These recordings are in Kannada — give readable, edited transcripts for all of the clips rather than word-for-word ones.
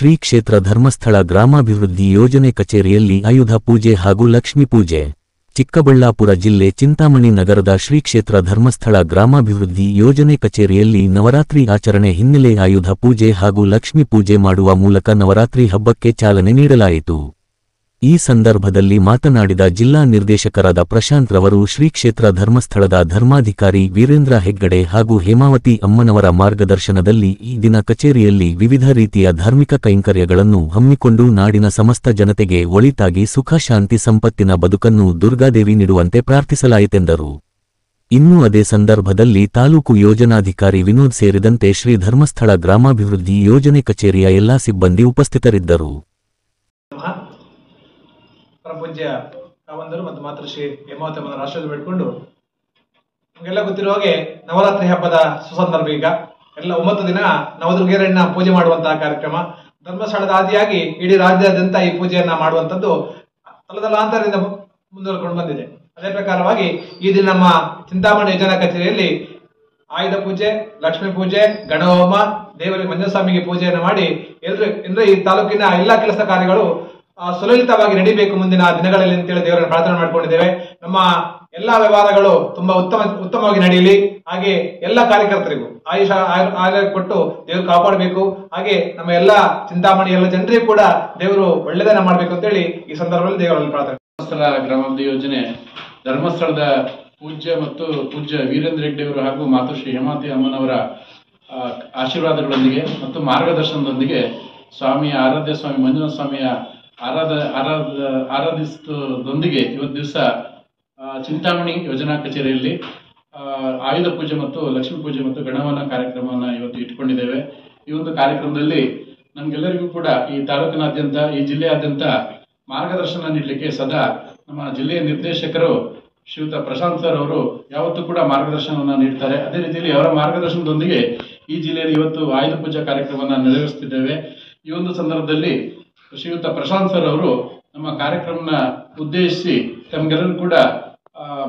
ಶ್ರೀ ಕ್ಷೇತ್ರ ಧರ್ಮಸ್ಥಳ ಗ್ರಾಮಾಭಿವೃದ್ಧಿ ಯೋಜನೆ ಕಚೇರಿಯಲ್ಲಿ ಆಯುಧ ಪೂಜೆ ಹಾಗೂ ಲಕ್ಷ್ಮೀ ಪೂಜೆ. ಚಿಕ್ಕಬಳ್ಳಾಪುರ ಜಿಲ್ಲೆ ಚಿಂತಾಮಣಿ ನಗರದ ಶ್ರೀ ಕ್ಷೇತ್ರ ಧರ್ಮಸ್ಥಳ ಗ್ರಾಮಾಭಿವೃದ್ಧಿ ಯೋಜನೆ ಕಚೇರಿಯಲ್ಲಿ ನವರಾತ್ರಿ ಆಚರಣೆ ಹಿನ್ನೆಲೆ ಆಯುಧ ಪೂಜೆ ಹಾಗೂ ಲಕ್ಷ್ಮೀ ಪೂಜೆ ಮಾಡುವ ಮೂಲಕ ನವರಾತ್ರಿ ಹಬ್ಬಕ್ಕೆ ಚಾಲನೆ ನೀಡಲಾಯಿತು. ಈ ಸಂದರ್ಭದಲ್ಲಿ ಮಾತನಾಡಿದ ಜಿಲ್ಲಾ ನಿರ್ದೇಶಕರಾದ ಪ್ರಶಾಂತ್ ರವರು ಶ್ರೀ ಕ್ಷೇತ್ರ ಧರ್ಮಸ್ಥಳದ ಧರ್ಮಾಧಿಕಾರಿ ವೀರೇಂದ್ರ ಹೆಗ್ಗಡೆ ಹಾಗೂ ಹೇಮಾವತಿ ಅಮ್ಮನವರ ಮಾರ್ಗದರ್ಶನದಲ್ಲಿ ಈ ದಿನ ಕಚೇರಿಯಲ್ಲಿ ವಿವಿಧ ರೀತಿಯ ಧಾರ್ಮಿಕ ಕೈಂಕರ್ಯಗಳನ್ನು ಹಮ್ಮಿಕೊಂಡು ನಾಡಿನ ಸಮಸ್ತ ಜನತೆಗೆ ಒಳಿತಾಗಿ ಸುಖ ಶಾಂತಿ ಸಂಪತ್ತಿನ ಬದುಕನ್ನು ದುರ್ಗಾದೇವಿ ನೀಡುವಂತೆ ಪ್ರಾರ್ಥಿಸಲಾಯಿತೆಂದರು. ಇನ್ನು ಅದೇ ಸಂದರ್ಭದಲ್ಲಿ ತಾಲೂಕು ಯೋಜನಾಧಿಕಾರಿ ವಿನೋದ್ ಸೇರಿದಂತೆ ಶ್ರೀ ಧರ್ಮಸ್ಥಳ ಗ್ರಾಮಾಭಿವೃದ್ಧಿ ಯೋಜನೆ ಕಚೇರಿಯ ಎಲ್ಲಾ ಸಿಬ್ಬಂದಿ ಉಪಸ್ಥಿತರಿದ್ದರು. ಪರಮಪೂಜ್ಯ ಕಾವಂದರು ಮತ್ತು ಮಾತೃಶ್ರೀ ಹೇಮಾವತಿ ಅಮ್ಮನ ರಾಷ್ಟ್ರದಲ್ಲಿ ಬೇಡ್ಕೊಂಡು ನಮಗೆಲ್ಲ ಗೊತ್ತಿರುವ ಹಾಗೆ ನವರಾತ್ರಿ ಹಬ್ಬದ ಸುಸಂದರ್ಭ. ಈಗ ಎಲ್ಲ 9 ದಿನ ನವದುರ್ಗೆಯರನ್ನ ಪೂಜೆ ಮಾಡುವಂತಹ ಕಾರ್ಯಕ್ರಮ ಧರ್ಮಸ್ಥಳದ ಆದಿಯಾಗಿ ಇಡೀ ರಾಜ್ಯಾದ್ಯಂತ ಈ ಪೂಜೆಯನ್ನ ಮಾಡುವಂತದ್ದು ತಲತಲಾಂತರದಿಂದ ಮುಂದುವರೆಕೊಂಡು ಬಂದಿದೆ. ಅದೇ ಪ್ರಕಾರವಾಗಿ ಈ ದಿನ ನಮ್ಮ ಚಿಂತಾಮಣಿ ಯೋಜನಾ ಕಚೇರಿಯಲ್ಲಿ ಆಯುಧ ಪೂಜೆ, ಲಕ್ಷ್ಮೀ ಪೂಜೆ, ಗಣಹೋಮ, ದೇವರಿಗೆ ಮಂಜುಸ್ವಾಮಿಗೆ ಪೂಜೆಯನ್ನು ಮಾಡಿ ಎಲ್ಲರೂ ಈ ತಾಲೂಕಿನ ಎಲ್ಲಾ ಕೆಲಸ ಕಾರ್ಯಗಳು ಸುಲಲಿತವಾಗಿ ನಡೀಬೇಕು ಮುಂದಿನ ದಿನಗಳಲ್ಲಿ ಅಂತೇಳಿ ದೇವರನ್ನು ಪ್ರಾರ್ಥನೆ ಮಾಡ್ಕೊಂಡಿದ್ದೇವೆ. ನಮ್ಮ ಎಲ್ಲಾ ವ್ಯವಹಾರಗಳು ತುಂಬಾ ಉತ್ತಮವಾಗಿ ನಡೆಯಲಿ. ಹಾಗೆ ಎಲ್ಲಾ ಕಾರ್ಯಕರ್ತರಿಗೂ ಆಯುಷ ಕೊಟ್ಟು ದೇವರು ಕಾಪಾಡಬೇಕು. ಹಾಗೆ ನಮ್ಮ ಎಲ್ಲಾ ಚಿಂತಾಮಣಿ ಎಲ್ಲ ಜನರಿಗೂ ಕೂಡ ದೇವರು ಒಳ್ಳೆದನ್ನ ಮಾಡ್ಬೇಕು ಅಂತೇಳಿ ಈ ಸಂದರ್ಭದಲ್ಲಿ ದೇವರಲ್ಲಿ ಪ್ರಾರ್ಥನೆ. ಧರ್ಮಸ್ಥಳ ಗ್ರಾಮಾಭಿವೃದ್ಧಿ ಯೋಜನೆ ಧರ್ಮಸ್ಥಳದ ಪೂಜ್ಯ ವೀರೇಂದ್ರ ಹೆಗ್ಗಡೆ ಅವರು ಹಾಗೂ ಮಾತೃಶ್ರೀ ಹೇಮಾವತಿ ಅಮ್ಮನವರ ಆಶೀರ್ವಾದಗಳೊಂದಿಗೆ ಮತ್ತು ಮಾರ್ಗದರ್ಶನದೊಂದಿಗೆ ಆರಾಧ್ಯ ಸ್ವಾಮಿ ಮಂಜುನಾಥ ಸ್ವಾಮಿಯ ಆರಾಧಿಸದೊಂದಿಗೆ ಇವತ್ತು ದಿವಸ ಚಿಂತಾಮಣಿ ಯೋಜನಾ ಕಚೇರಿಯಲ್ಲಿ ಆಯುಧ ಪೂಜೆ ಮತ್ತು ಲಕ್ಷ್ಮೀ ಪೂಜೆ ಮತ್ತು ಗಣಹೋಮ ಕಾರ್ಯಕ್ರಮವನ್ನು ಇವತ್ತು ಇಟ್ಕೊಂಡಿದ್ದೇವೆ. ಈ ಒಂದು ಕಾರ್ಯಕ್ರಮದಲ್ಲಿ ನಮ್ಗೆಲ್ಲರಿಗೂ ಕೂಡ ಈ ತಾಲೂಕಿನಾದ್ಯಂತ, ಈ ಜಿಲ್ಲೆಯಾದ್ಯಂತ ಮಾರ್ಗದರ್ಶನ ನೀಡಲಿಕ್ಕೆ ಸದಾ ನಮ್ಮ ಜಿಲ್ಲೆಯ ನಿರ್ದೇಶಕರು ಶ್ರೀಯುತ ಪ್ರಶಾಂತ್ ಸರ್ ಅವರು ಯಾವತ್ತೂ ಕೂಡ ಮಾರ್ಗದರ್ಶನವನ್ನು ನೀಡ್ತಾರೆ. ಅದೇ ರೀತಿಯಲ್ಲಿ ಅವರ ಮಾರ್ಗದರ್ಶನದೊಂದಿಗೆ ಈ ಜಿಲ್ಲೆಯಲ್ಲಿ ಇವತ್ತು ಆಯುಧ ಪೂಜಾ ಕಾರ್ಯಕ್ರಮವನ್ನು ನೆರವೇರಿಸುತ್ತಿದ್ದೇವೆ. ಈ ಒಂದು ಸಂದರ್ಭದಲ್ಲಿ ಶ್ರೀಯುತ ಪ್ರಶಾಂತ್ ಸರ್ ಅವರು ನಮ್ಮ ಕಾರ್ಯಕ್ರಮನ ಉದ್ದೇಶಿಸಿ ತಮಗೆಲ್ಲರೂ ಕೂಡ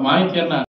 ಮಾಹಿತಿಯನ್ನ